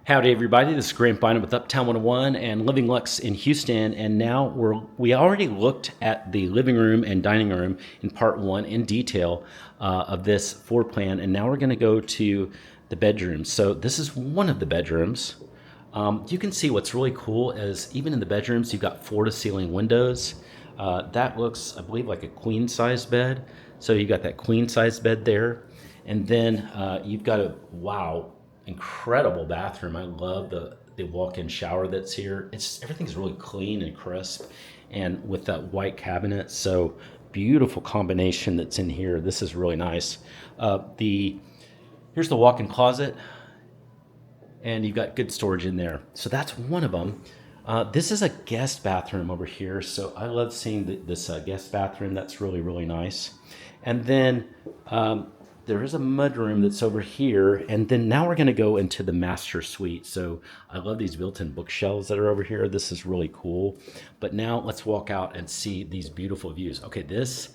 Howdy everybody, this is Grant Bynum with Uptown 101 and Living Lux in Houston, and now we already looked at the living room and dining room in part one in detail of this floor plan, and now we're going to go to the bedrooms. So this is one of the bedrooms. You can see what's really cool is even in the bedrooms you've got floor-to-ceiling windows. That looks, I believe, like a queen-size bed. So you got that queen-size bed there, and then you've got a incredible bathroom. I love the walk-in shower that's here. Everything's really clean and crisp, and with that white cabinet. So beautiful combination that's in here. This is really nice. Here's the walk-in closet, and you've got good storage in there. So that's one of them. This is a guest bathroom over here. So I love seeing this guest bathroom. That's really, really nice. And then there is a mudroom that's over here. And then now we're going to go into the master suite. So I love these built-in bookshelves that are over here. This is really cool. But now let's walk out and see these beautiful views. Okay, this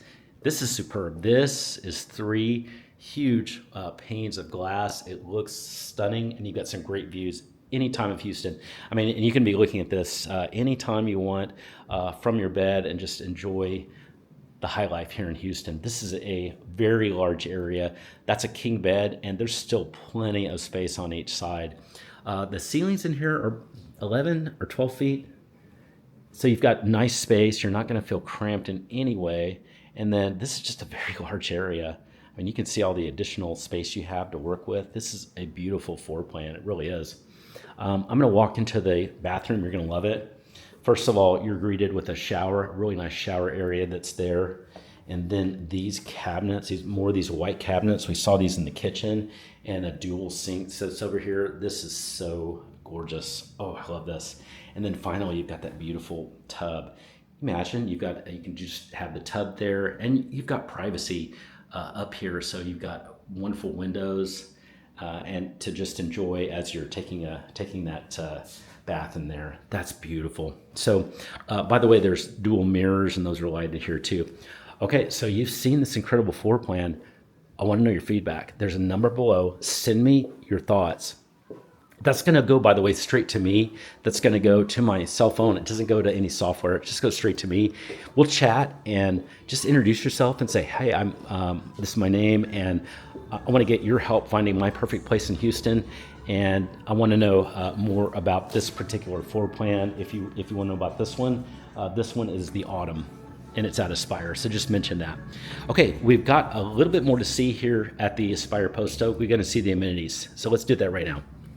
is superb. This is three huge panes of glass. It looks stunning, and you've got some great views any time of Houston. I mean, and you can be looking at this anytime you want from your bed and just enjoy the high life here in Houston. This is a very large area. That's a king bed, and there's still plenty of space on each side. The ceilings in here are 11 or 12 feet. So you've got nice space. You're not going to feel cramped in any way. And then this is just a very large area. I mean, you can see all the additional space you have to work with. This is a beautiful floor plan. It really is. I'm going to walk into the bathroom. You're going to love it. First of all, you're greeted with a shower, a really nice shower area that's there. And then these cabinets, more of these white cabinets. We saw these in the kitchen, and a dual sink sits over here. This is so gorgeous. Oh, I love this. And then finally, you've got that beautiful tub. Imagine you can just have the tub there, and you've got privacy up here. So you've got wonderful windows and to just enjoy as you're taking that bath in there. That's beautiful. So by the way, there's dual mirrors, and those are lighted here too. Okay, so you've seen this incredible floor plan. I want to know your feedback. There's a number below. Send me your thoughts. That's going to go, by the way, straight to me. That's going to go to my cell phone. It doesn't go to any software. It just goes straight to me. We'll chat and just introduce yourself and say, hey, this is my name, and I want to get your help finding my perfect place in Houston. And I want to know more about this particular floor plan. If you want to know about this one is the Autumn, and it's at Aspire. So just mention that. Okay, we've got a little bit more to see here at the Aspire Post Oak. We're going to see the amenities. So let's do that right now.